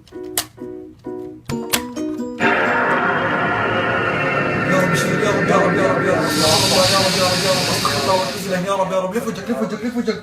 يا رب اشهد يا رب يا رب يا رب يا رب يا رب يا رب يا رب يا رب الله وتسلم يا رب يا رب لف وجهك لف وجهك لف وجهك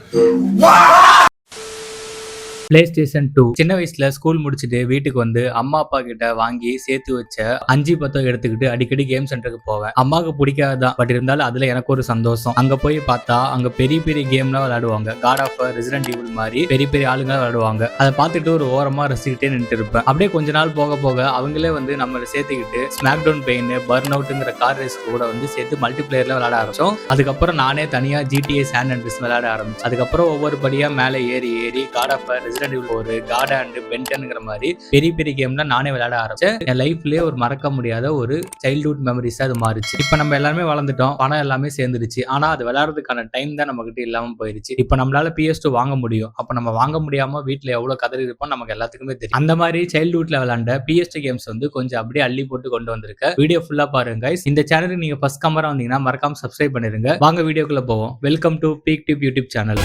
PlayStation 2 சின்ன வயசுல school முடிச்சுட்டு வீட்டுக்கு வந்து அம்மா அப்பா கிட்ட வாங்கி சேர்த்து வச்ச 5-10 எடுத்துக்கிட்டு அடிக்கடி கேம் சென்டருக்கு போவேன். அம்மாவுக்கு பிடிக்காதான், பட் இருந்தாலும் அதுல எனக்கு ஒரு சந்தோஷம். அங்க போய் பார்த்தா அங்க பெரிய பெரிய கேம்லாம் விளையாடுவாங்க. காட் ஆஃப் ரெசிடென்ட் ஈவில் மாதிரி பெரிய பெரிய ஆளுங்க விளையாடுவாங்க. அதை பார்த்துட்டு ஒரு ஓரமா ரசிக்கிட்டே நின்று இருப்பேன். அப்படியே கொஞ்ச நாள் போக போக அவங்களே வந்து நம்மளை சேர்த்துக்கிட்டு ஸ்மாக் டவுன் பெயின், பர்ன் அவுட்ங்கிற கார் ரேஸ் கூட வந்து சேர்த்து மல்டிபிளேயர்ல விளையாட ஆரம்பிச்சோம். அதுக்கப்புறம் நானே தனியா GTA சான் அண்ட்ரீஸ் விளையாட ஆரம்பிச்சேன். அதுக்கப்புறம் ஒவ்வொரு படியா மேலே ஏறி காட் ஆஃப் ரெசிடென்ட் ஒரு காட் அண்ட் பென்டன்ங்கிற மாதிரி பெரிய பெரிய கேம்லாம் நானே விளையாட ஆரம்பிச்சேன். என் லைஃப்லயே ஒரு மறக்க முடியாத ஒரு சைல்ட்ஹுட் மெமரிஸ் அது மாறிச்சு. இப்ப நம்ம எல்லாருமே வளர்ந்துட்டோம், பணம் எல்லாமே சேர்ந்துருச்சு. ஆனா அது விளையாடுறதுக்கான டைம் தான் நம்ம கிட்ட இல்லாம போயிருச்சு. இப்ப நம்மளால PS2 வாங்க முடியும், அப்ப நம்ம வாங்க முடியாம வீட்டுல எவ்வளவு கதறி இருப்போம் நமக்கு எல்லாத்துக்குமே தெரியும். அந்த மாதிரி சைல்ட்ஹுட்ல விளையாண்ட PS2 கேம்ஸ் வந்து கொஞ்சம் அப்படியே அள்ளி போட்டு கொண்டு வந்திருக்க. வீடியோ ஃபுல்லா பாருங்க guys. இந்த சேனலுக்கு நீங்க ஃபர்ஸ்ட் கமரா வந்தீங்கன்னா மறக்காம சப்ஸ்கிரைப் பண்ணிருங்க. வாங்க வீடியோக்குள்ள போவோம். Welcome to peak tube YouTube channel.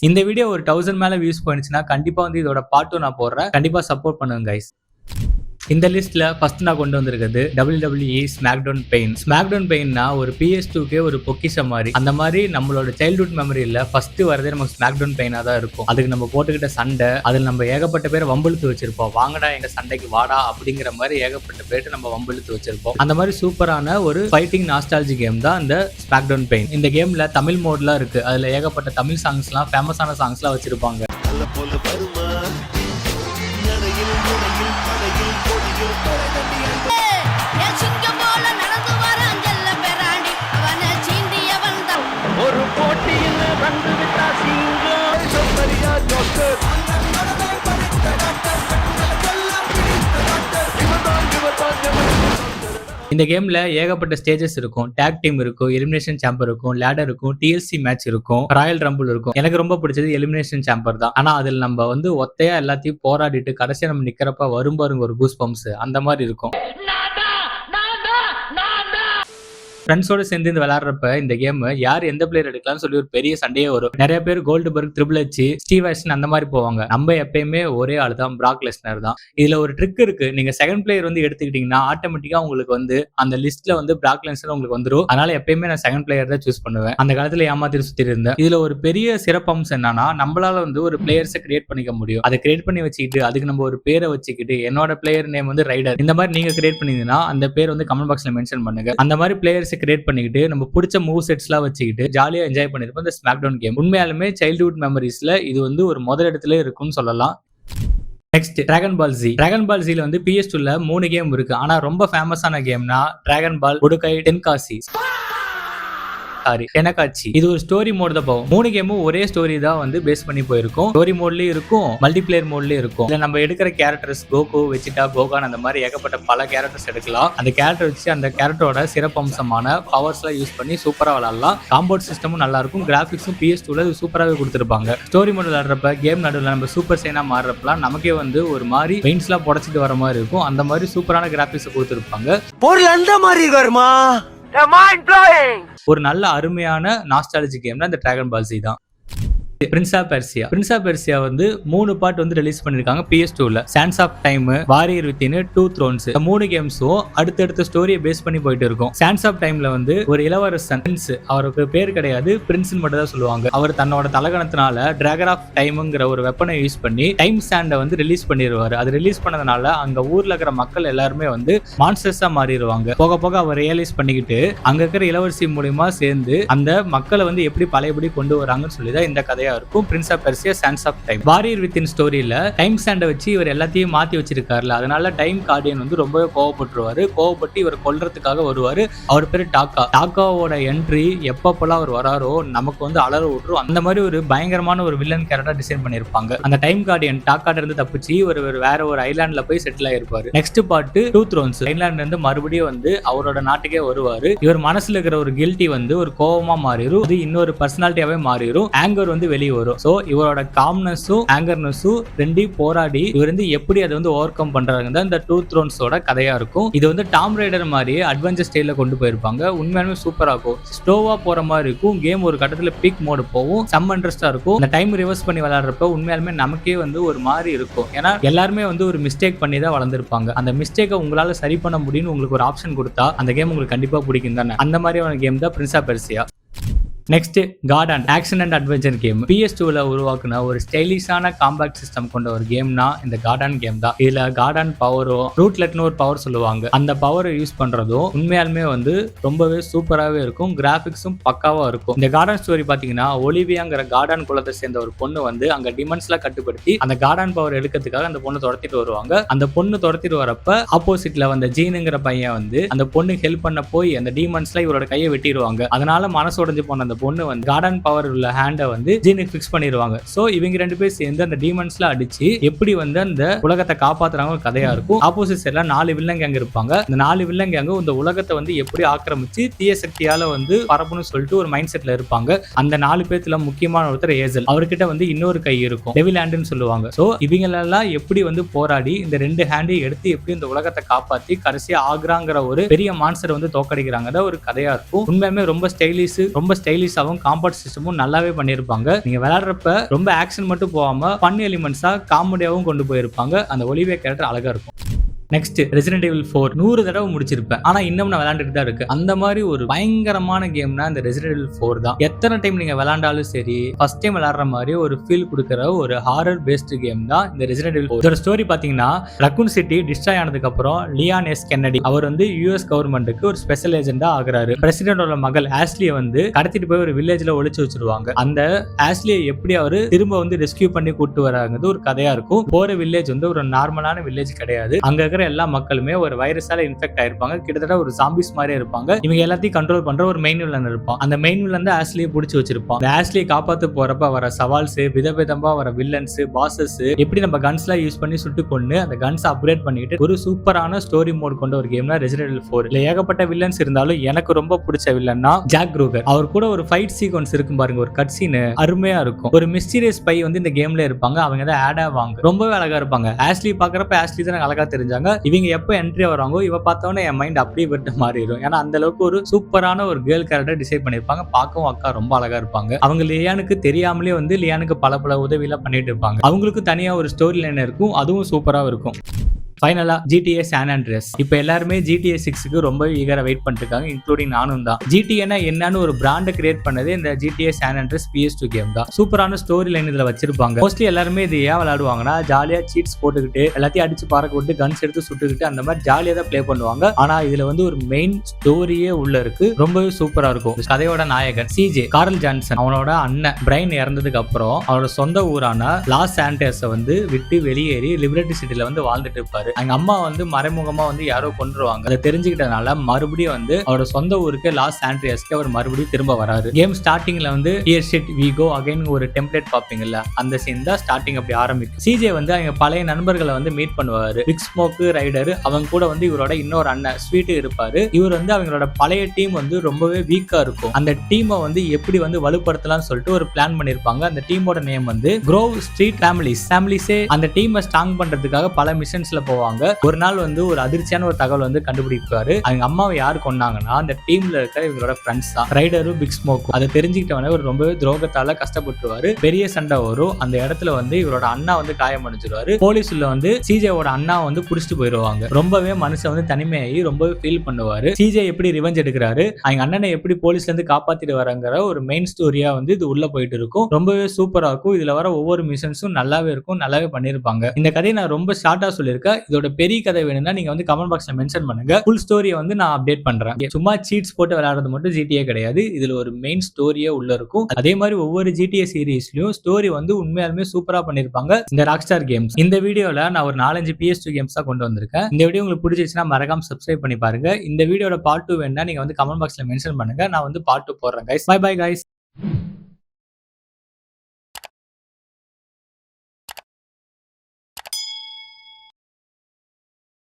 இந்த வீடியோ ஒரு 1000 மேல வியூஸ் போயிடுச்சுன்னா கண்டிப்பா வந்து இதோட பார்ட் 2 நான் போடுறேன். கண்டிப்பா சப்போர்ட் பண்ணுங்க கைஸ். இந்த லிஸ்ட்ல ஃபர்ஸ்ட் நான் கொண்டு வந்திருக்கிறது WWE ஸ்மாக்டவுன் பெயின். ஸ்மாக்டவுன் பெயின்னா ஒரு PS2கே ஒரு பொக்கிஷம் மாதிரி. அந்த மாதிரி நம்மளோட சைல்ட்ஹுட் மெமரியில ஃபர்ஸ்ட் வரதே நமக்கு ஸ்மாக்டவுன் பெயினா தான் இருக்கும். அதுக்கு நம்ம போட்டுக்கிட்ட சண்டை, அதில் நம்ம ஏகப்பட்ட பேரை வம்பிழுத்து வச்சிருப்போம். வாங்கடா எங்க சண்டைக்கு வாடா அப்படிங்கிற மாதிரி ஏகப்பட்ட பேர்ட்டு நம்ம வம்பிழுத்து வச்சிருப்போம். அந்த மாதிரி சூப்பரான ஒரு ஃபைட்டிங் நாஸ்டாலஜி கேம் தான் இந்த ஸ்மாக்டவுன் பெயின். இந்த கேம்ல தமிழ் மோட்லாம் இருக்கு. அதுல ஏகப்பட்ட தமிழ் சாங்ஸ்லாம் ஃபேமஸான சாங்ஸ்லாம் வச்சிருப்பாங்க. ஒரு போட்டியில் வந்து விட்டா இந்த கேம்ல ஏகப்பட்ட ஸ்டேஜஸ் இருக்கும். டேக் டீம் இருக்கும், எலிமினேஷன் சாம்பர் இருக்கும், லேடர் இருக்கும், TLC மேட்ச் இருக்கும், ராயல் ரம்பிள் இருக்கும். எனக்கு ரொம்ப பிடிச்சது எலிமினேஷன் சாம்பர் தான். ஆனா அதுல நம்ம வந்து ஒத்தையா எல்லாத்தையும் போராடிட்டு கடைசியா நம்ம நிக்கிறப்ப வரும் பாருங்க ஒரு கூஸ் பம்ப்ஸ், அந்த மாதிரி இருக்கும். ஃப்ரெண்ட்ஸோட சேர்ந்து இந்த விளையாடுறப்ப இந்த கேம் யார் எந்த பிளேயர் எடுக்கலாம்னு சொல்லி ஒரு பெரிய சண்டையே வரும். நிறைய பேர் Goldberg, triple H, Steve Aston அந்த மாதிரி போவாங்க. நம்ம எப்பயுமே ஒரே ஆள் தான், பிராக் லெஸ்னர் தான். இதுல ஒரு ட்ரிக் இருக்கு. நீங்க செகண்ட் பிளேயர் வந்து எடுத்துக்கிட்டீங்கன்னா ஆட்டோமேட்டிக்கா உங்களுக்கு வந்து அந்த லிஸ்ட்ல வந்து பிராக் லெஸ்னர் உங்களுக்கு வந்துடும். அதனால எப்பயுமே நான் செகண்ட் பிளேயர் தான் சூஸ் பண்ணுவேன். அந்த காலத்துல ஏமாத்திட்டு சுத்தி இருந்தேன். இதுல ஒரு பெரிய சிறப்பம்சம் என்னன்னா, நம்மளால வந்து ஒரு பிளேயர்ஸை கிரியேட் பண்ணிக்க முடியும். அதை கிரியேட் பண்ணி வச்சுக்கிட்டு அதுக்கு நம்ம ஒரு பேரை வச்சுக்கிட்டு, என்னோட பிளேயர் நேம் வந்து ரைடர், இந்த மாதிரி நீங்க கிரியேட் பண்ணீங்கன்னா அந்த பேர் வந்து கமெண்ட் பாக்ஸ்ல மென்ஷன் பண்ணுங்க. அந்த மாதிரி பிளேயர்ஸ் கிரியேட் பண்ணிக்கிட்டு நம்ம பிடிச்ச மூவ் செட்ஸ்லாம் வச்சுக்கிட்டு ஜாலியா என்ஜாய் பண்ணிருப்போம் இந்த ஸ்மாக்டவுன் கேம். உண்மையாலுமே சைல்ட்ஹுட் மெமரிஸ்ல இது வந்து ஒரு முதல் இடத்துல இருக்கும்னு சொல்லலாம். Next dragon ball G. Dragon பால் ஜில வந்து PS2ல 3 கேம் இருக்கு. ஆனா ரொம்ப ஃபேமஸான கேம்னா டிராகன் பால் புடோகை டென்காசி. எனக்காச்சு இது ஒரு ஸ்டோரி மோட் தான் போகும். 3 கேமும் ஒரே ஸ்டோரி தான் வந்து பேஸ் பண்ணி போயிருக்கும். ஸ்டோரி மோட்லயும் இருக்கும், மல்டிபிளேயர் மோட்லயும் இருக்கும். இதுல நம்ம எடுக்கிற கேரக்டர்ஸ் கோகு, வெஜிடா, கோகான் அந்த மாதிரி ஏகப்பட்ட பல கேரக்டர்ஸ் எடுக்கலாம். அந்த கேரக்டர் வச்சு அந்த கேரக்டரோட சிறப்பம்சமான பவர்ஸ் எல்லாம் யூஸ் பண்ணி சூப்பரா விளையாடலாம். காம்பவுண்ட் சிஸ்டமும் நல்லா இருக்கும். கிராபிக்ஸும் PS2ல சூப்பராகவே கொடுத்துருப்பாங்க. ஸ்டோரி மோட் விளையாடுறப்ப கேம் நடுவில் நம்ம சூப்பர் சைனா மாறுறப்பலாம் நமக்கே வந்து ஒரு மாதிரி பெயிண்ட்ஸ் எல்லாம் புடைச்சிட்டு வர மாதிரி இருக்கும். அந்த மாதிரி சூப்பரான கிராபிக்ஸ் கொடுத்துருப்பாங்க. பொருள் அந்த மாதிரி வருமா? ஒரு நல்ல அருமையான நாஸ்டாலஜி கேம்னா இந்த டிராகன் பால் ஜி தான். பிரின்ஸ் ஆஃப் பெர்சியா வந்து 3 பார்ட் வந்து ரிலீஸ் பண்ணிருக்காங்க PS2ல. Sands of time, warrior within, 2 thrones, இந்த 3 கேம்ஸும் அடுத்தடுத்த ஸ்டோரியை பேஸ் பண்ணி போயிட்டு இருக்கும். சான்ஸ் ஆஃப் டைம்ல வந்து ஒரு இளவரசன் பிரின்ஸ், அவருக்கு பேர் கிடையாது, பிரின்ஸ் மட்டும் தான் சொல்லுவாங்க. அவர் தன்னோட தலகணத்தினால டிராகன் ஆஃப் டைம்ங்கிற ஒரு வெப்பனை யூஸ் பண்ணி டைம் ஸ்டாண்டை வந்து ரிலீஸ் பண்ணிடுவாரு. அது ரிலீஸ் பண்ணதுனால அங்க ஊர்ல இருக்கிற மக்கள் எல்லாருமே வந்து மான்ஸ்டர்ஸா மாறிடுவாங்க. போக போக அவர் ரியலைஸ் பண்ணிக்கிட்டு அங்க இருக்கிற இளவரசி மூலியமா சேர்ந்து அந்த மக்களை வந்து எப்படி பழையபடி கொண்டு வராங்கன்னு சொல்லிதான் இந்த கதையா இருக்கும். Prince of Persia sands of time. Warrior within ஸ்டோரியில டைம் ஸ்டாண்டை வச்சு இவர் எல்லாத்தையும் மாத்தி வச்சிருக்காருல, அதனால டைம் கார்டியன் வந்து ரொம்பவே கோவப்பட்டு இவர் கொல்றதுக்காக வருவாரு. அவர் பேரு டாக்காவோட என்ட்ரி எப்பப்பெல்லாம் அவர் வராரோ நமக்கு வந்து அலற விட்டுரும். அந்த மாதிரி ஒரு பயங்கரமான ஒரு வில்லன் கேரக்டர் டிசைன் பண்ணிருப்பாங்க. அந்த டைம் கார்டியன் டாக்காட்ட இருந்து தப்பிச்சு இவர் வேற ஒரு ஐலாண்ட்ல போய் செட்டில் ஆயிருப்பாரு. Next part 2 thrones. ஐலாண்ட்ல இருந்து மறுபடியும் வந்து அவரோட நாட்டுக்கே வருவாரு. இவர் மனசுல இருக்கிற ஒரு கில்ட்டி வந்து ஒரு கோவமா மாறிடும். அது இன்னொரு பர்சனாலிட்டியாவே மாறிடும். ஆங்கர் வந்து வெளியே வரும். சோ இவரோட காம்னஸும் ஆங்கர்னஸும் ரெண்டையும் போராடி இவர் வந்து எப்படி அதை வந்து ஓவர் கம் பண்றாங்க தான் இந்த டூ த்ரோன்ஸோட கதையா இருக்கும். இது வந்து டாம் ரைடர் மாதிரி அட்வென்ச்சர் ஸ்டைல கொண்டு போயிருப்பாங்க. உண்மையாலுமே சூப்பரா இருக்கும். ஸ்லோவா போற மாதிரி இருக்கும். கேம் ஒரு கட்டத்துல பீக் மோடு போகும். செம்ம இன்ட்ரெஸ்டா இருக்கும். இந்த டைம் ரிவர்ஸ் பண்ணி விளையாடுறப்ப உண்மையாலுமே நமக்கே வந்து ஒரு மாதிரி இருக்கும். ஏன்னா எல்லாருமே வந்து ஒரு மிஸ்டேக் பண்ணி தான் வளர்ந்துருப்பாங்க. அந்த மிஸ்டேக்கை உங்களால சரி பண்ண முடியும்னு உங்களுக்கு ஒரு ஆப்ஷன் கொடுத்தா அந்த கேம் உங்களுக்கு கண்டிப்பா பிடிக்கும் தானே. அந்த மாதிரியான கேம் தான் பிரின்ஸ் ஆஃப் பெர்சியா. நெக்ஸ்ட் கார்டன் ஆக்ஷன் அண்ட் அட்வென்ச்சர் கேம். PS2ல உருவாக்குன ஒரு ஸ்டைலிஷான காம்பேக்ட் சிஸ்டம் கொண்ட ஒரு கேம்னா இந்த கார்டன் கேம் தான். இதுல கார்டன் பவரும் ரூட்லெட்னு ஒரு பவர் சொல்லுவாங்க. அந்த பவரை யூஸ் பண்றதும் உண்மையாலுமே வந்து ரொம்பவே சூப்பராகவே இருக்கும். கிராபிக்ஸும் பக்காவா இருக்கும். இந்த கார்டன் ஸ்டோரி பாத்தீங்கன்னா ஒலிவியாங்கிற கார்டன் குலத்தை சேர்ந்த ஒரு பொண்ணு வந்து அங்க டிமன்ஸ்ல கட்டுப்படுத்தி அந்த கார்டன் பவர் எடுக்கிறதுக்காக அந்த பொண்ணு துரத்திட்டு வருவாங்க. அந்த பொண்ணு துரத்திட்டு வரப்ப ஆப்போசிட்ல வந்த ஜீனுங்கிற பையன் வந்து அந்த பொண்ணு ஹெல்ப் பண்ண போய் அந்த டிமன்ஸ்ல இவரோட கையை வெட்டிடுவாங்க. அதனால மனசு உடைஞ்சு போன அந்த பொண்ணு வந்து கார்டன் பவர் உள்ள ஹேண்டை வந்து ஜீனுக்கு ஃபிக்ஸ் பண்ணிடுவாங்க. சோ இவங்க ரெண்டு பேரும் சேர்ந்து அந்த டீமன்ஸ்ல அடிச்சு எப்படி வந்து அந்த உலகத்தை காப்பாத்துறாங்க கதையா இருக்கும். ஆப்போசிட் சைடுல 4 வில்லன் கேங் இருப்பாங்க. இந்த 4 வில்லன் கேங் இந்த உலகத்தை வந்து எப்படி ஆக்கிரமிச்சு தீய சக்தியால வந்து பரப்புன்னு சொல்லிட்டு ஒரு மைண்ட் செட்ல இருப்பாங்க. அந்த 4 பேர்த்துல முக்கியமான ஒருத்தர் ஏசல். அவர்கிட்ட வந்து இன்னொரு கை இருக்கும், டெவில் ஹேண்ட்னு சொல்லுவாங்க. சோ இவங்களெல்லாம் எப்படி வந்து போராடி இந்த 2 ஹேண்டையும் எடுத்து எப்படி இந்த உலகத்தை காப்பாத்தி கடைசியா ஆக்ராங்கிற ஒரு பெரிய மான்ஸ்டர் வந்து தோக்கடிக்கிறாங்க ஒரு கதையா இருக்கும். உண்மையுமே ரொம்ப ஸ்டைலிஷாவும் காம்பேக்ட் சிஸ்டமும் நல்லாவே பண்ணிருப்பாங்க. நீங்க விளையாடுறப்ப ரொம்ப ஆக்ஷன் மட்டும் போகாம ஃபன் எலிமெண்ட்ஸா காமெடியாவும் கொண்டு போயிருப்பாங்க. அந்த ஒலிவியா கேரக்டர் அழகா இருக்கும். நெக்ஸ்ட் ரெசிடென்ட் ஈவில் 4 100 தடவை முடிச்சிருப்பேன். ஆனா இன்னும் நான் விளையாண்டுட்டு தான் இருக்கு. அந்த மாதிரி ஒரு பயங்கரமான கேம்னா இந்த ரெசிடென்ட் ஈவில் 4 தான். எத்தனை டைம் நீங்க விளையாண்டாலும் சரி ஃபர்ஸ்ட் டைம் விளையாடுற மாதிரி ஒரு ஃபீல் கொடுக்குற ஒரு ஹாரர் பேஸ்ட் கேம் தான் இந்த ரெசிடென்ட் ஈவில் 4. இதோட ஸ்டோரி பாத்தீங்கன்னா ரக்கூன் சிட்டி டிஸ்ட்ராய் ஆனதுக்கு அப்புறம் லியான் எஸ் கென்னடி அவர் வந்து US கவர்மெண்ட்டுக்கு ஒரு ஸ்பெஷல் ஏஜென்டா ஆகுறாரு. பிரசிடென்டோட மகள் ஆஷ்லியை வந்து கடத்திட்டு போய் ஒரு வில்லேஜ்ல ஒளிச்சு வச்சிருவாங்க. அந்த ஆஷ்லியை எப்படி அவரு திரும்ப வந்து ரெஸ்கியூ பண்ணி கூட்டு வராங்கிறது ஒரு கதையா இருக்கும். போற வில்லேஜ் வந்து ஒரு நார்மலான வில்லேஜ் கிடையாது. அங்க இருக்கிற எல்லா மக்களுமே ஒரு வைரஸால இன்ஃபெக்ட் ஆயிருப்பாங்க. கிட்டத்தட்ட ஒரு ஜாம்பிஸ் மாதிரி இருப்பாங்க. இவங்க எல்லாத்தையும் கண்ட்ரோல் பண்ற ஒரு மெயின் வில்லன் இருப்பான். அந்த மெயின் வில்லன் தான் ஆஷ்லியை பிடிச்சி வச்சிருப்பான். அந்த ஆஷ்லியை காப்பாத்து போறப்ப வர சவால்ஸ், விதவிதமா வர வில்லன்ஸ், பாசஸ், எப்படி நம்ம கன்ஸ்லாம் யூஸ் பண்ணி சுட்டு கொண்டு அந்த கன்ஸ் அப்கிரேட் பண்ணிட்டு ஒரு சூப்பரான ஸ்டோரி மோட் கொண்ட ஒரு கேம்னா ரெசிடென்ட் ஈவில் 4. இல்ல ஏகப்பட்ட வில்லன்ஸ் இருந்தாலும் எனக்கு ரொம்ப பிடிச்ச வில்லன்னா ஜாக் ரூகர். அவர் கூட ஒரு ஃபைட் சீக்வன்ஸ் இருக்கும் பாருங்க, ஒரு கட் சீன் அருமையா இருக்கும். ஒரு மிஸ்டீரியஸ் ஸ்பை வந்து இந்த கேம்ல இருப்பாங்க. அவங்க தான் ஆட் ஆவாங்க. ரொம்பவே அழகா இருப்பாங்க. ஆஷ்லி பாக்குறப்ப ஆஷ்லி தான் அழகா தெரிஞ்சாங்க. இவங்க எப்ப என்ட்ரி வராங்க இவ பார்த்தோன்னே என் மைண்ட் அப்படியே விட்டு மாறிடும். ஏன்னா அந்த அளவுக்கு ஒரு சூப்பரான ஒரு கேர்ள் கேரக்டர் டிசைட் பண்ணிருப்பாங்க. பார்க்கவும் அக்கா ரொம்ப அழகா இருப்பாங்க. அவங்க லியானுக்கு தெரியாமலே வந்து லியானுக்கு பல உதவி எல்லாம் பண்ணிட்டு இருப்பாங்க. அவங்களுக்கு தனியா ஒரு ஸ்டோரி லைன் இருக்கும். அதுவும் சூப்பரா இருக்கும். ஃபைனலா GTA சான் ஆண்ட்ரியாஸ். இப்போ எல்லாருமே GTA 6க்கு ரொம்ப ஈகரா வெயிட் பண்ணிட்டு இருக்காங்க, இன்க்ளூடிங் நானும் தான். GTA என்னன்னு ஒரு பிராண்டை கிரியேட் பண்ணது இந்த GTA San Andreas PS2 game தான். சூப்பரான ஸ்டோரி லைன் இதுல வச்சிருப்பாங்க. மோஸ்ட்லி எல்லாருமே இது ஏன் விளையாடுவாங்கன்னா ஜாலியா சீட்ஸ் போட்டுக்கிட்டு எல்லாத்தையும் அடிச்சு பறக்க விட்டு கன்ஸ் எடுத்து சுட்டுக்கிட்டு அந்த மாதிரி ஜாலியா தான் பிளே பண்ணுவாங்க. ஆனா இதுல வந்து ஒரு மெயின் ஸ்டோரியே உள்ள இருக்கு. ரொம்பவே சூப்பரா இருக்கும். கதையோட நாயகன் CJ கார்ல் ஜான்சன் அவனோட அண்ணன் பிரைன் இறந்ததுக்கு அப்புறம் அவரோட சொந்த ஊரான லாஸ் ஆண்டர்ஸை வந்து விட்டு வெளியேறி லிபர்ட்டி சிட்டில வந்து வாழ்ந்துட்டு இருப்பாரு. எங்க அம்மா வந்து மறைமுகமா வந்து யாரோ கொன்றுவாங்க. அதை தெரிஞ்சுக்கிட்டனால மறுபடியும் வந்து அவரோட சொந்த ஊருக்கு லாஸ் ஆண்ட்ரியாஸ்க்கு அவர் மறுபடியும் திரும்ப வராரு. கேம் ஸ்டார்டிங்ல வந்து here shit we go again ஒரு டெம்ப்ளேட் பாப்பீங்கல்ல, அந்த சீன் தான் ஸ்டார்டிங் அப்படி ஆரம்பிக்கும். CJ வந்து அவங்க பழைய நண்பர்களை வந்து மீட் பண்ணுவாரு. பிக் ஸ்மோக், ரைடர், அவங்க கூட வந்து இவரோட இன்னொரு அண்ணன் ஸ்வீட் இருப்பாரு. இவர் வந்து அவங்களோட பழைய டீம் வந்து ரொம்பவே வீக்கா இருக்கும். அந்த டீமை வந்து எப்படி வந்து வலுப்படுத்தலாம்னு சொல்லிட்டு ஒரு பிளான் பண்ணிருப்பாங்க. அந்த டீமோட நேம் வந்து க்ரோவ் ஸ்ட்ரீட் ஃபேமிலிஸே அந்த டீமை ஸ்ட்ராங் பண்றதுக்காக பல மிஷன்ஸ்ல போவாங்க. ஒரு நாள் வந்து ஒரு அதிர்ச்சியான ஒரு தகவல் வந்து கண்டுபிடிப்பாரு. அவங்க அம்மாவை யாரு கொண்டாங்கன்னா அந்த டீம்ல இருக்கிற இவங்களோட ஃப்ரெண்ட்ஸ் தான், ரைடரும் பிக் ஸ்மோக்கும். அதை தெரிஞ்சுக்கிட்டவனே ஒரு ரொம்பவே துரோகத்தால கஷ்டப்பட்டுருவாரு. பெரிய சண்டை வரும். அந்த இடத்துல வந்து இவரோட அண்ணா வந்து காயம் அடைஞ்சிருவாரு. போலீஸ்ல வந்து CJவோட அண்ணா வந்து புடிச்சிட்டு போயிடுவாங்க. ரொம்பவே மனுஷன் வந்து தனிமையாகி ரொம்பவே ஃபீல் பண்ணுவாரு. CJ எப்படி ரிவெஞ்ச் எடுக்கிறாரு, அவங்க அண்ணனை எப்படி போலீஸ்ல இருந்து காப்பாத்திட்டு வராங்கிற ஒரு மெயின் ஸ்டோரியா வந்து இது உள்ள போயிட்டு இருக்கும். ரொம்பவே சூப்பரா இருக்கும். இதுல வர ஒவ்வொரு மிஷன்ஸும் நல்லாவே இருக்கும், நல்லாவே பண்ணிருப்பாங்க. இந்த கதையை நான் ரொம்ப ஷார்ட்டா சொல்லியிருக்கேன். இதோட பெரிய கதை வேணும்னா நீங்க வந்து கமெண்ட் பாக்ஸ்ல மென்ஷன் பண்ணுங்க. ஃபுல் ஸ்டோரியை வந்து நான் அப்டேட் பண்றேன். சும்மா சீட்ஸ் போட்டு விளையாடுறது மட்டும் GTA கிடையாது. இதுல ஒரு மெயின் ஸ்டோரியே உள்ள இருக்கும். அதே மாதிரி ஒவ்வொரு GTA சீரீஸ்லயும் ஸ்டோரி வந்து உண்மையாலுமே சூப்பரா பண்ணிருப்பாங்க இந்த ராக்ஸ்டார் கேம்ஸ். இந்த வீடியோல நான் ஒரு 4-5 PS2 கேம்ஸ் தான் கொண்டு வந்திருக்கேன். இந்த வீடியோ உங்களுக்கு பிடிச்சிருச்சுன்னா மறக்காம சப்ஸ்கிரைப் பண்ணி பாருங்க. இந்த வீடியோட பார்ட் 2 வேணும்னா நீங்க வந்து கமெண்ட் பாக்ஸ்ல மென்ஷன் பண்ணுங்க. நான் வந்து பார்ட் 2 போடுறேன் கைஸ். By bye guys.